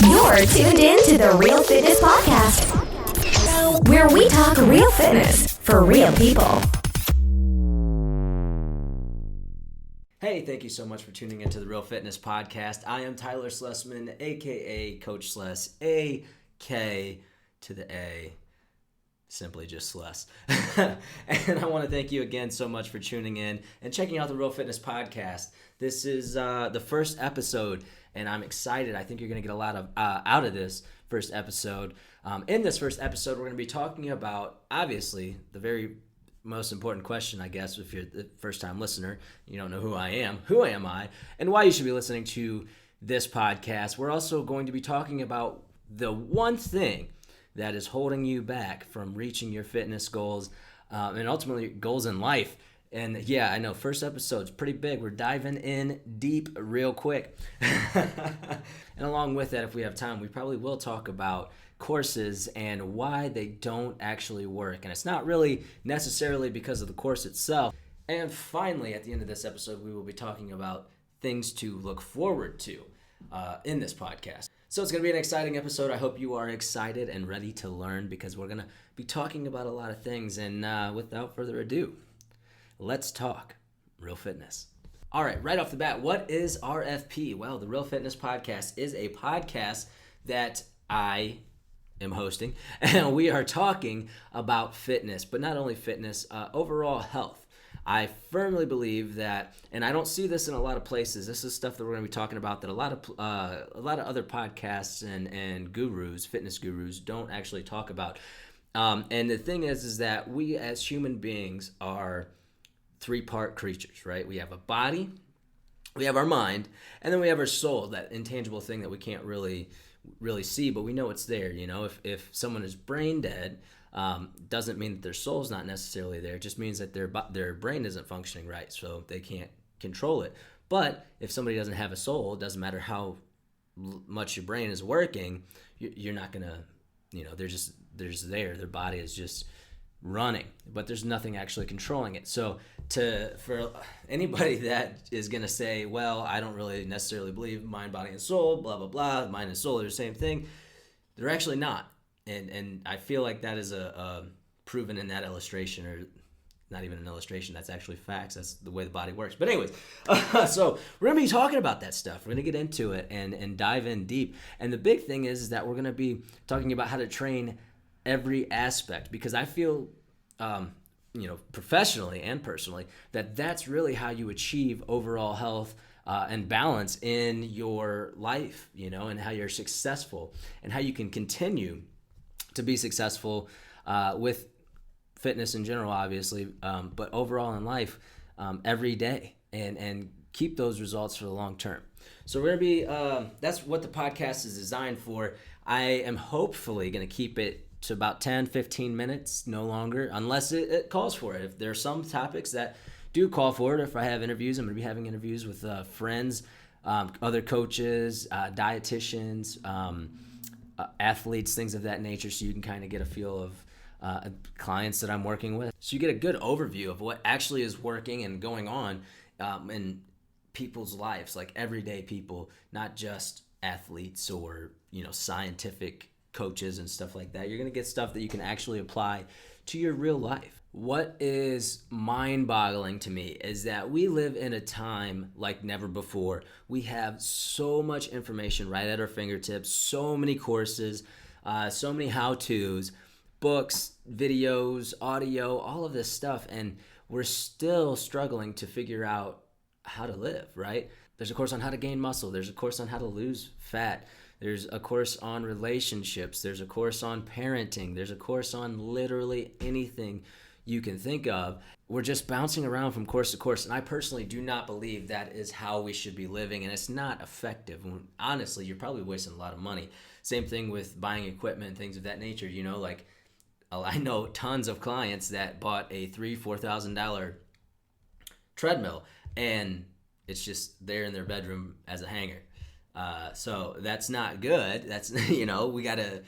You're tuned in to the Real Fitness Podcast, where we talk real fitness for real people. Hey, thank you so much for tuning into the Real Fitness Podcast. I am Tyler Slessman, a.k.a. Coach Sless, A-K to the A, simply just Sless. And I want to thank you again so much for tuning in and checking out the Real Fitness Podcast. This is the first episode, and I'm excited. I think you're going to get a lot of out of this first episode. In this first episode, we're going to be talking about, obviously, the very most important question, I guess, if you're the first-time listener, you don't know who I am, who am I, and why you should be listening to this podcast. We're also going to be talking about the one thing that is holding you back from reaching your fitness goals and ultimately goals in life. And yeah, I know, first episode's pretty big. We're diving in deep real quick. And along with that, if we have time, we probably will talk about courses and why they don't actually work. And it's not really necessarily because of the course itself. And finally, at the end of this episode, we will be talking about things to look forward to in this podcast. So it's going to be an exciting episode. I hope you are excited and ready to learn, because we're going to be talking about a lot of things. And without further ado, let's talk real fitness. All right, right off the bat, what is RFP? Well, the Real Fitness Podcast is a podcast that I am hosting, and we are talking about fitness, but not only fitness, overall health. I firmly believe that, and I don't see this in a lot of places. This is stuff that we're going to be talking about that a lot of other podcasts and gurus, fitness gurus, don't actually talk about. And the thing is that we as human beings are three-part creatures, right? We have a body, we have our mind, and then we have our soul, that intangible thing that we can't really see, but we know it's there. You know, if someone is brain dead, doesn't mean that their soul's not necessarily there. It just means that their brain isn't functioning right, so they can't control it. But if somebody doesn't have a soul, it doesn't matter how much your brain is working, you're not gonna, they're just there. Their body is just running, but there's nothing actually controlling it. So for anybody that is going to say, well, I don't really necessarily believe mind, body, and soul, blah, blah, blah, mind and soul are the same thing, they're actually not. And I feel like that is a proven in that illustration, or not even an illustration, that's actually facts. That's the way the body works. But anyways, so we're going to be talking about that stuff. We're going to get into it and dive in deep. And the big thing is that we're going to be talking about how to train every aspect, because I feel, professionally and personally, that's really how you achieve overall health and balance in your life, and how you're successful and how you can continue to be successful with fitness in general, obviously, but overall in life every day, and keep those results for the long term. So we're going to be, that's what the podcast is designed for. I am hopefully going to keep it to about 10, 15 minutes, no longer, unless it calls for it. If there are some topics that do call for it, if I have interviews, I'm going to be having interviews with friends, other coaches, dietitians, athletes, things of that nature, so you can kind of get a feel of clients that I'm working with. So you get a good overview of what actually is working and going on in people's lives, like everyday people, not just athletes or, scientific coaches and stuff like that. You're going to get stuff that you can actually apply to your real life. What is mind-boggling to me is that we live in a time like never before. We have so much information right at our fingertips, so many courses, so many how-tos, books, videos, audio, all of this stuff, and we're still struggling to figure out how to live, right? There's a course on how to gain muscle. There's a course on how to lose fat. There's a course on relationships. There's a course on parenting. There's a course on literally anything you can think of. We're just bouncing around from course to course, and I personally do not believe that is how we should be living, and it's not effective. Honestly, you're probably wasting a lot of money. Same thing with buying equipment and things of that nature. I know tons of clients that bought a $3,000-$4,000 treadmill, and it's just there in their bedroom as a hanger. So that's not good. That's, we got to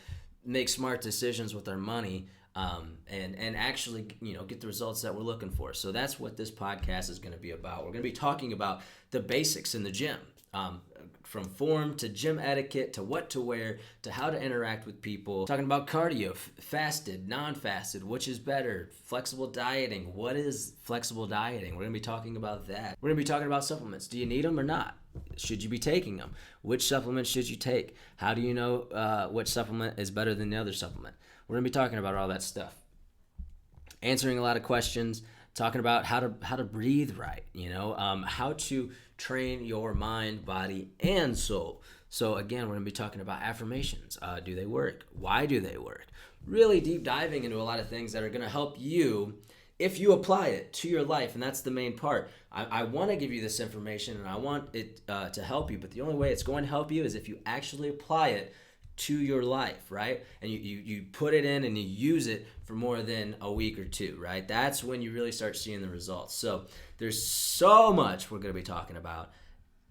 make smart decisions with our money and actually, get the results that we're looking for. So that's what this podcast is going to be about. We're going to be talking about the basics in the gym. from form to gym etiquette to what to wear to how to interact with people. Talking about cardio, fasted, non-fasted, which is better, flexible dieting. What is flexible dieting? We're going to be talking about that. We're going to be talking about supplements. Do you need them or not? Should you be taking them? Which supplements should you take? How do you know which supplement is better than the other supplement? We're going to be talking about all that stuff. Answering a lot of questions, talking about how to breathe right, how to train your mind, body, and soul. So again, we're going to be talking about affirmations. Do they work? Why do they work? Really deep diving into a lot of things that are going to help you if you apply it to your life, and that's the main part. I want to give you this information, and I want it to help you, but the only way it's going to help you is if you actually apply it to your life, right? And you put it in and you use it for more than a week or two, right? That's when you really start seeing the results. So there's so much we're going to be talking about,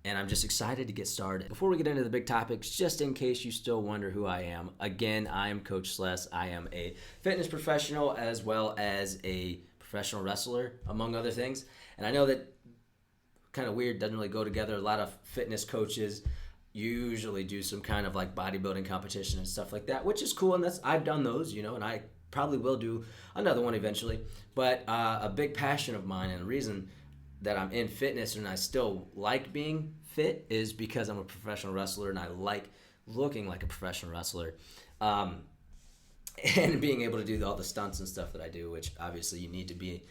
and I'm just excited to get started. Before we get into the big topics, just in case you still wonder who I am, again, I am Coach Sless. I am a fitness professional as well as a professional wrestler, among other things. And I know that kind of weird, doesn't really go together. A lot of fitness coaches usually do some kind of like bodybuilding competition and stuff like that, which is cool, and I've done those, and I probably will do another one eventually. But a big passion of mine and the reason that I'm in fitness and I still like being fit is because I'm a professional wrestler and I like looking like a professional wrestler, and being able to do all the stunts and stuff that I do, which obviously you need to be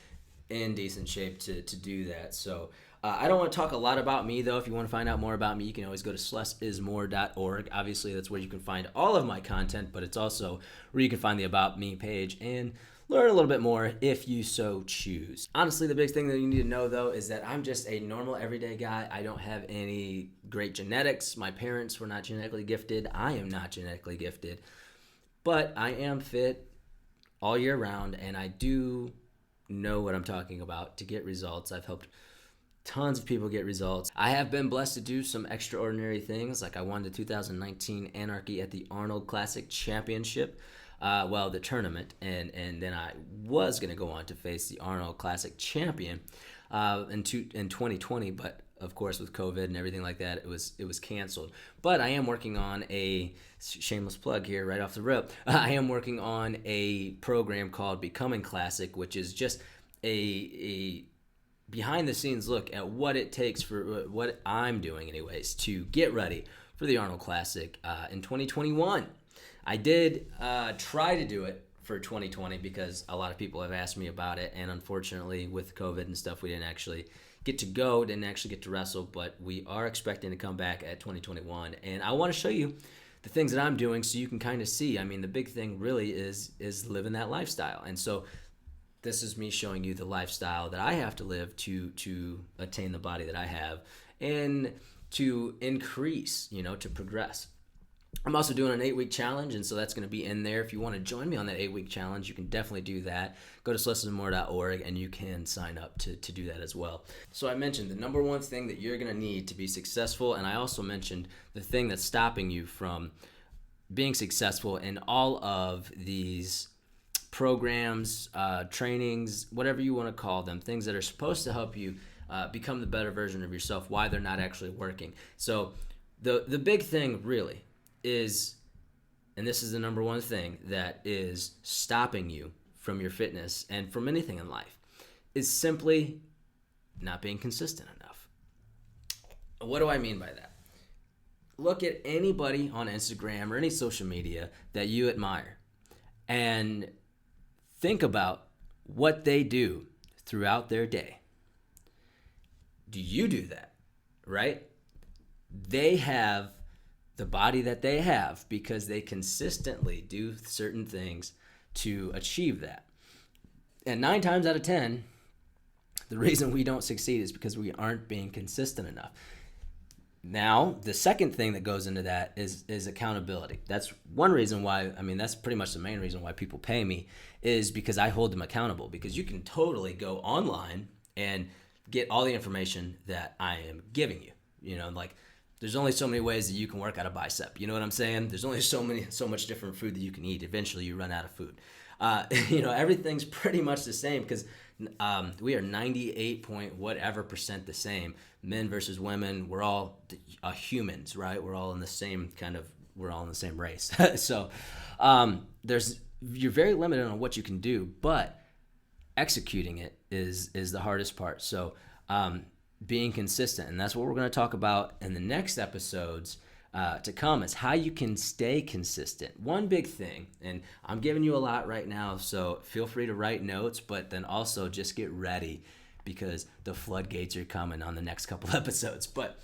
in decent shape to do that. So I don't want to talk a lot about me, though. If you want to find out more about me, you can always go to slessismore.org. Obviously, that's where you can find all of my content, but it's also where you can find the About Me page and learn a little bit more if you so choose. Honestly, the big thing that you need to know, though, is that I'm just a normal, everyday guy. I don't have any great genetics. My parents were not genetically gifted. I am not genetically gifted. But I am fit all year round, and I do know what I'm talking about to get results. I've helped tons of people get results. I have been blessed to do some extraordinary things, like I won the 2019 Anarchy at the Arnold Classic Championship, the tournament, and then I was going to go on to face the Arnold Classic champion in 2020, but of course with COVID and everything like that, it was canceled. But I am working on a shameless plug here right off the rip. I am working on a program called Becoming Classic, which is just a behind the scenes look at what it takes for what I'm doing anyways to get ready for the Arnold Classic in 2021. I did try to do it for 2020 because a lot of people have asked me about it, and unfortunately with COVID and stuff we didn't actually get to wrestle, but we are expecting to come back at 2021, and I want to show you the things that I'm doing so you can kind of see. I mean, the big thing really is living that lifestyle, and so this is me showing you the lifestyle that I have to live to attain the body that I have and to increase, to progress. I'm also doing an 8-week challenge, and so that's going to be in there. If you want to join me on that 8-week challenge, you can definitely do that. Go to slessismore.org, and you can sign up to do that as well. So I mentioned the number one thing that you're going to need to be successful, and I also mentioned the thing that's stopping you from being successful in all of these programs, trainings, whatever you want to call them, things that are supposed to help you become the better version of yourself, why they're not actually working. So the big thing really is, and this is the number one thing that is stopping you from your fitness and from anything in life, is simply not being consistent enough. What do I mean by that? Look at anybody on Instagram or any social media that you admire and think about what they do throughout their day. Do you do that? Right? They have the body that they have because they consistently do certain things to achieve that. And 9 times out of 10, the reason we don't succeed is because we aren't being consistent enough. Now, the second thing that goes into that is accountability. That's one reason why, that's pretty much the main reason why people pay me, is because I hold them accountable. Because you can totally go online and get all the information that I am giving you. There's only so many ways that you can work out a bicep. You know what I'm saying? There's only so much different food that you can eat. Eventually, you run out of food. Everything's pretty much the same because we are 98 point whatever percent the same. Men versus women, we're all humans, right? We're all in the same race. So you're very limited on what you can do, but executing it is the hardest part. So being consistent, and that's what we're going to talk about in the next episodes to come, is how you can stay consistent. One big thing, and I'm giving you a lot right now, so feel free to write notes, but then also just get ready because the floodgates are coming on the next couple episodes. But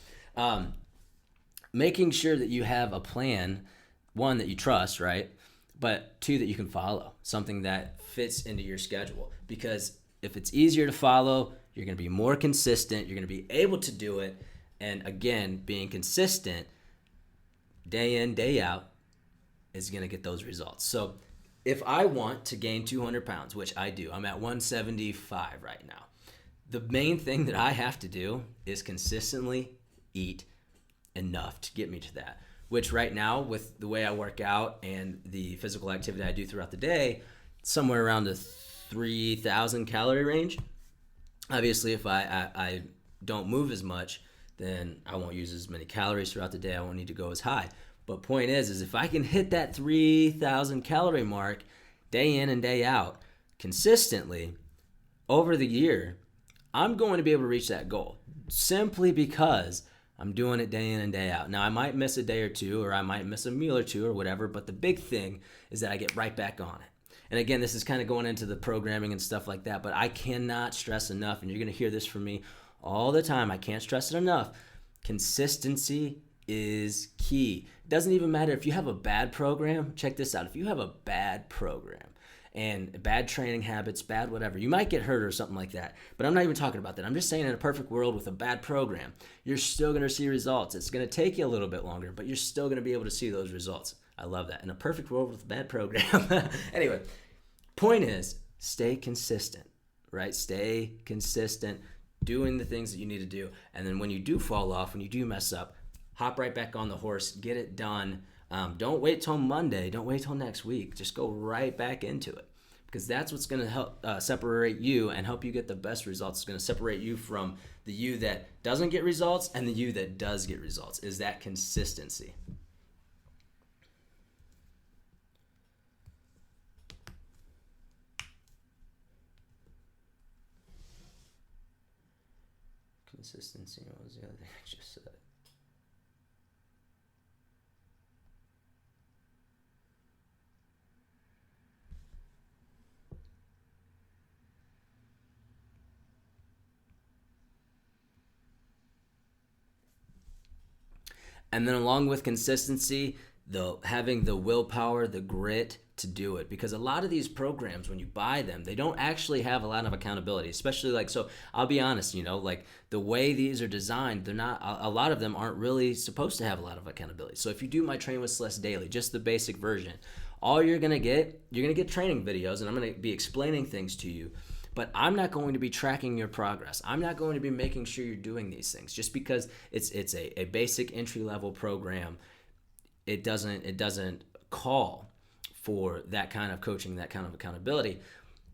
making sure that you have a plan, one, that you trust, right? But two, that you can follow, something that fits into your schedule. Because if it's easier to follow, you're going to be more consistent, you're going to be able to do it. And again, being consistent day in, day out is going to get those results. So if I want to gain 200 pounds, which I do, I'm at 175 right now. The main thing that I have to do is consistently eat enough to get me to that, which right now, with the way I work out and the physical activity I do throughout the day, somewhere around the 3,000 calorie range. Obviously, if I don't move as much, then I won't use as many calories throughout the day. I won't need to go as high. But point is if I can hit that 3,000 calorie mark day in and day out consistently over the year, I'm going to be able to reach that goal simply because I'm doing it day in and day out. Now, I might miss a day or two, or I might miss a meal or two or whatever, but the big thing is that I get right back on it. And again, this is kind of going into the programming and stuff like that, but I cannot stress enough, and you're going to hear this from me all the time. I can't stress it enough. Consistency is key. It doesn't even matter if you have a bad program. Check this out. If you have a bad program and bad training habits, bad whatever, you might get hurt or something like that. But I'm not even talking about that. I'm just saying, in a perfect world with a bad program, you're still going to see results. It's going to take you a little bit longer, but you're still going to be able to see those results. I love that. In a perfect world with a bad program. Anyway, point is, stay consistent, right? Stay consistent, doing the things that you need to do. And then when you do fall off, when you do mess up, hop right back on the horse, get it done. Don't wait till Monday. Don't wait till next week. Just go right back into it, because that's what's going to help separate you and help you get the best results. It's going to separate you from the you that doesn't get results and the you that does get results, is that consistency. Consistency. What was the other thing I just said? And then along with consistency, having the willpower, the grit to do it. Because a lot of these programs, when you buy them, they don't actually have a lot of accountability, especially so I'll be honest, the way these are designed, a lot of them aren't really supposed to have a lot of accountability. So if you do my Train with Sless Daily, just the basic version, all you're going to get training videos, and I'm going to be explaining things to you. But I'm not going to be tracking your progress. I'm not going to be making sure you're doing these things. Just because it's a basic entry-level program, it doesn't call for that kind of coaching, that kind of accountability.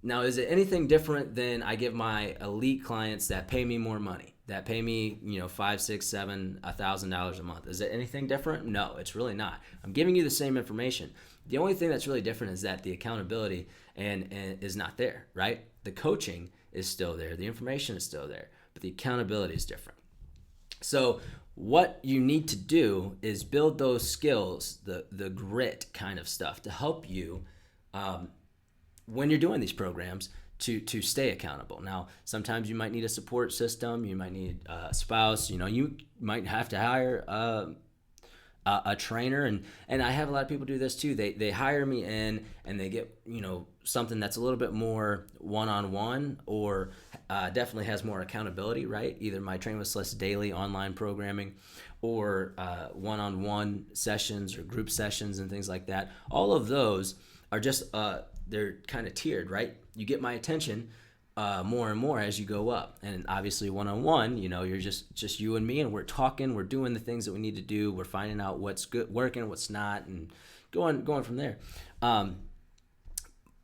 Now, is it anything different than I give my elite clients that pay me more money, that pay me, $5, $6, $7, $1,000 a month? Is it anything different? No, it's really not. I'm giving you the same information. The only thing that's really different is that the accountability and is not there, right? The coaching is still there. The information is still there, but the accountability is different. So what you need to do is build those skills, the grit kind of stuff, to help you when you're doing these programs to stay accountable. Now, sometimes you might need a support system. You might need a spouse. You might have to hire a trainer, and I have a lot of people do this too. They hire me in, and they get something that's a little bit more one-on-one, or definitely has more accountability, right? Either my Train with Sless Daily online programming, or one-on-one sessions or group sessions and things like that. All of those are just they're kind of tiered, right? You get my attention more and more as you go up, and obviously one-on-one, you're just you and me, and we're talking, we're doing the things that we need to do, we're finding out what's good, working, what's not, and going from there.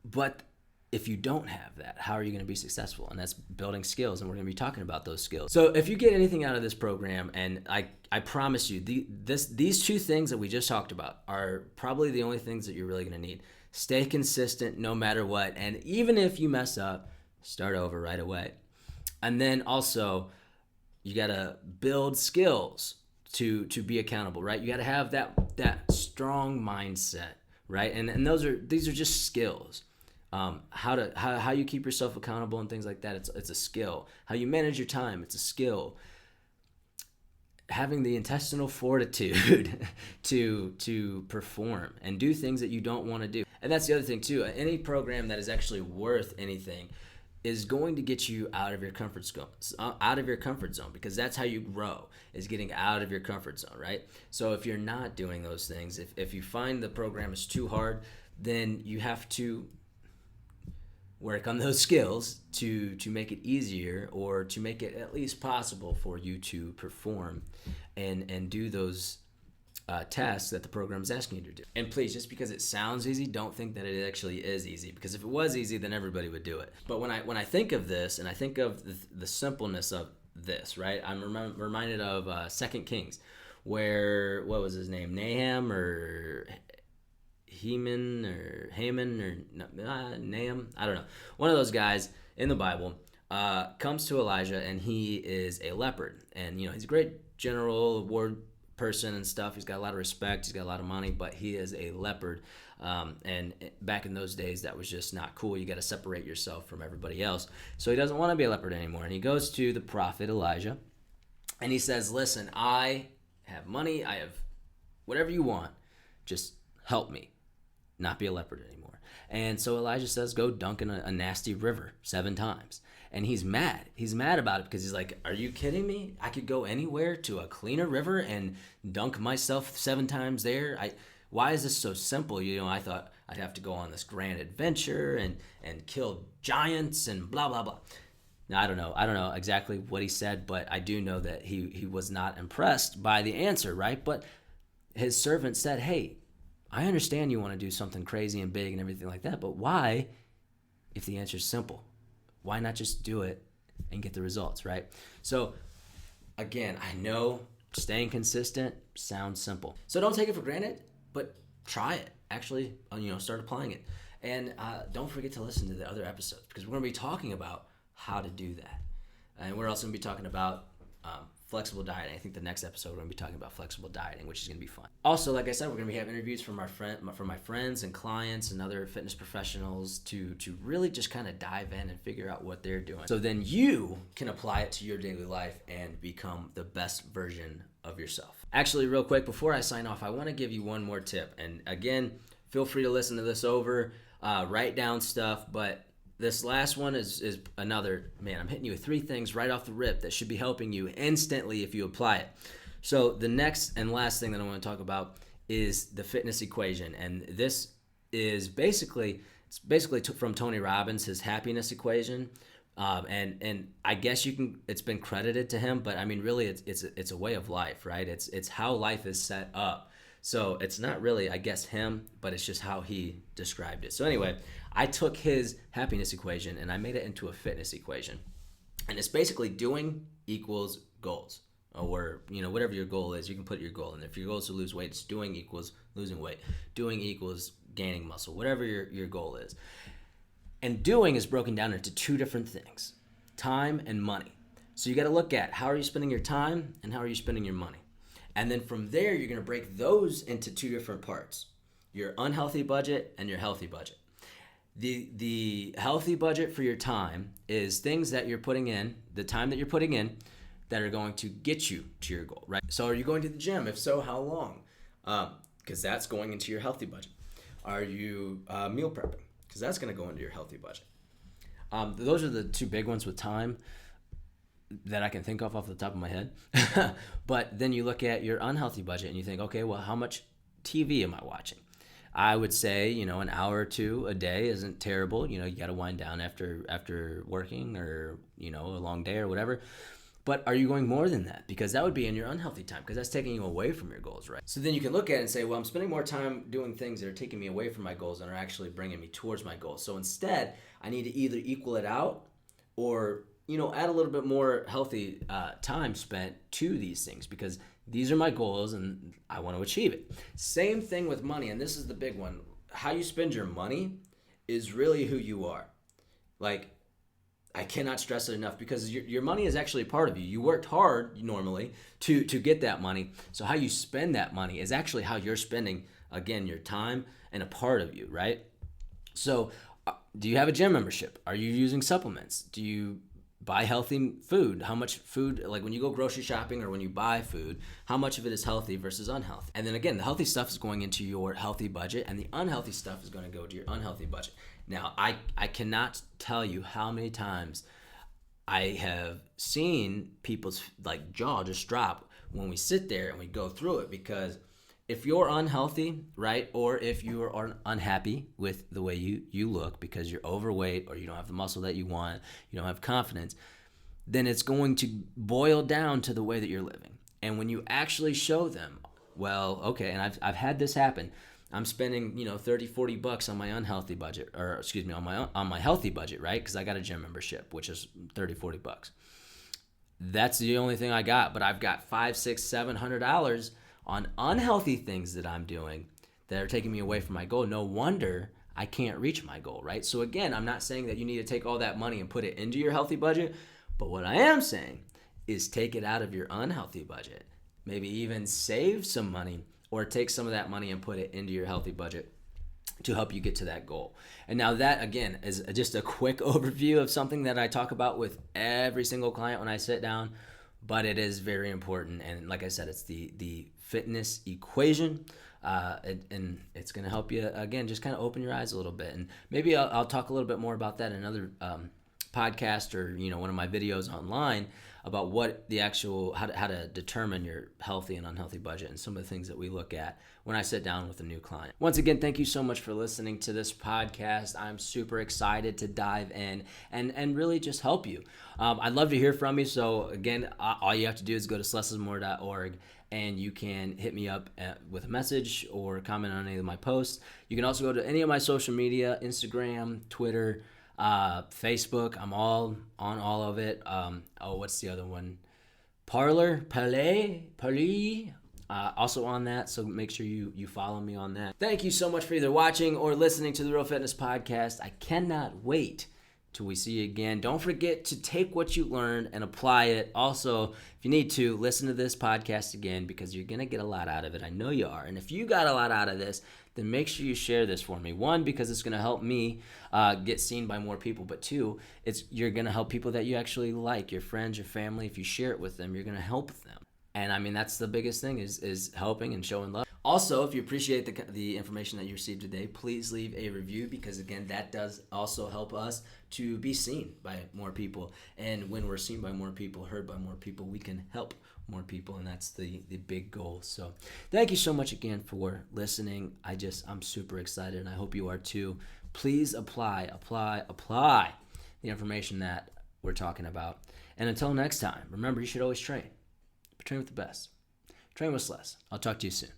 But if you don't have that, how are you going to be successful? And that's building skills, and we're going to be talking about those skills. So if you get anything out of this program, and I promise you, these two things that we just talked about are probably the only things that you're really going to need. Stay consistent no matter what, and even if you mess up, start over right away. And then also, you got to build skills to be accountable, right? You got to have that strong mindset, right? And these are just skills. How you keep yourself accountable and things like that, it's a skill. How you manage your time, it's a skill. Having the intestinal fortitude to perform and do things that you don't want to do. And that's the other thing too. Any program that is actually worth anything is going to get you out of your comfort zone, because that's how you grow, is getting out of your comfort zone, right? So if you're not doing those things, if you find the program is too hard, then you have to work on those skills to make it easier, or to make it at least possible for you to perform and do those tasks that the program is asking you to do. And please, just because it sounds easy, don't think that it actually is easy, because if it was easy, then everybody would do it. But when I think of this, and I think of the simpleness of this, right, I'm reminded of 2 Kings, where, what was his name, Nahum or Haman or Nahum, I don't know. One of those guys in the Bible comes to Elijah, and he is a leopard. And, he's a great general, award person and stuff. He's got a lot of respect. He's got a lot of money, but he is a leopard. And back in those days, that was just not cool. You got to separate yourself from everybody else. So he doesn't want to be a leopard anymore. And he goes to the prophet Elijah, and he says, listen, I have money. I have whatever you want. Just help me not be a leopard anymore. And so Elijah says, go dunk in a nasty river 7 times. And he's mad. He's mad about it, because he's like, are you kidding me? I could go anywhere to a cleaner river and dunk myself 7 times there. Why is this so simple? I thought I'd have to go on this grand adventure and kill giants and blah, blah, blah. Now, I don't know exactly what he said, but I do know that he was not impressed by the answer, right? But his servant said, hey, I understand you want to do something crazy and big and everything like that, but why, if the answer is simple? Why not just do it and get the results, right? So, again, I know staying consistent sounds simple. So don't take it for granted, but try it. Actually, start applying it. And don't forget to listen to the other episodes, because we're going to be talking about how to do that. And we're also going to be talking about flexible dieting. I think the next episode we're going to be talking about flexible dieting, which is going to be fun. Also, like I said, we're going to be having interviews from my friends and clients and other fitness professionals to really just kind of dive in and figure out what they're doing. So then you can apply it to your daily life and become the best version of yourself. Actually, real quick, before I sign off, I want to give you one more tip. And again, feel free to listen to this over, write down stuff, but this last one is another, man, I'm hitting you with 3 things right off the rip that should be helping you instantly if you apply it. So the next and last thing that I want to talk about is the fitness equation. And this is basically from Tony Robbins, his happiness equation. And I guess it's been credited to him, but I mean, really it's a way of life, right? It's how life is set up. So it's not really, I guess, him, but it's just how he described it. So anyway, I took his happiness equation and I made it into a fitness equation. And it's basically doing equals goals, or whatever your goal is, you can put your goal in there. If your goal is to lose weight, it's doing equals losing weight. Doing equals gaining muscle, whatever your goal is. And doing is broken down into 2 different things, time and money. So you got to look at how are you spending your time and how are you spending your money. And then from there, you're going to break those into 2 different parts, your unhealthy budget and your healthy budget. The healthy budget for your time is things that you're putting in, the time that you're putting in, that are going to get you to your goal, right? So are you going to the gym? If so, how long? Because that's going into your healthy budget. Are you meal prepping? Because that's going to go into your healthy budget. Those are the 2 big ones with time that I can think of off the top of my head. But then you look at your unhealthy budget and you think, okay, well, how much TV am I watching? I would say, an hour or 2 a day isn't terrible. You got to wind down after working or, a long day or whatever. But are you going more than that? Because that would be in your unhealthy time, because that's taking you away from your goals, right? So then you can look at it and say, well, I'm spending more time doing things that are taking me away from my goals than are actually bringing me towards my goals. So instead, I need to either equal it out or, add a little bit more healthy time spent to these things, because these are my goals and I want to achieve it. Same thing with money, and this is the big one. How you spend your money is really who you are. Like, I cannot stress it enough, because your money is actually a part of you. You worked hard normally to get that money. So how you spend that money is actually how you're spending, again, your time and a part of you, right? So do you have a gym membership? Are you using supplements? Do you buy healthy food? How much food, like when you go grocery shopping or when you buy food, how much of it is healthy versus unhealthy? And then again, the healthy stuff is going into your healthy budget, and the unhealthy stuff is going to go to your unhealthy budget. Now, I cannot tell you how many times I have seen people's jaw just drop when we sit there and we go through it, because if you're unhealthy, right, or if you are unhappy with the way you look because you're overweight or you don't have the muscle that you want, you don't have confidence, then it's going to boil down to the way that you're living. And when you actually show them, well, okay, and I've had this happen. I'm spending, $30-$40 on my unhealthy budget, or excuse me, on my healthy budget, right? Because I got a gym membership, which is $30-$40. That's the only thing I got, but I've got $500-$700 on unhealthy things that I'm doing that are taking me away from my goal. No wonder I can't reach my goal, right? So again, I'm not saying that you need to take all that money and put it into your healthy budget, but what I am saying is take it out of your unhealthy budget. Maybe even save some money, or take some of that money and put it into your healthy budget to help you get to that goal. And now that, again, is just a quick overview of something that I talk about with every single client when I sit down, but it is very important. And like I said, it's the fitness equation, and it's going to help you, again, just kind of open your eyes a little bit. And maybe I'll talk a little bit more about that in another podcast, or one of my videos online, about what the actual how to determine your healthy and unhealthy budget, and some of the things that we look at when I sit down with a new client. Once again, thank you so much for listening to this podcast. I'm super excited to dive in and really just help you. I'd love to hear from you. So again, all you have to do is go to slessismore.org, and you can hit me up with a message or comment on any of my posts. You can also go to any of my social media: Instagram, Twitter, Facebook. I'm all on all of it. What's the other one? Parler. Also on that, so make sure you follow me on that. Thank you so much for either watching or listening to the Real Fitness Podcast. I cannot wait till we see you again. Don't forget to take what you learned and apply it. Also, if you need to, listen to this podcast again, because you're going to get a lot out of it. I know you are. And if you got a lot out of this, then make sure you share this for me. One, because it's going to help me get seen by more people. But two, you're going to help people that you actually like, your friends, your family. If you share it with them, you're going to help them. And I mean, that's the biggest thing, is helping and showing love. Also, if you appreciate the information that you received today, please leave a review, because again, that does also help us to be seen by more people. And when we're seen by more people, heard by more people, we can help more people, and that's the big goal. So thank you so much again for listening. I'm super excited, and I hope you are too. Please apply the information that we're talking about. And until next time, remember, you should always train. Train with the best. Train with Sless. I'll talk to you soon.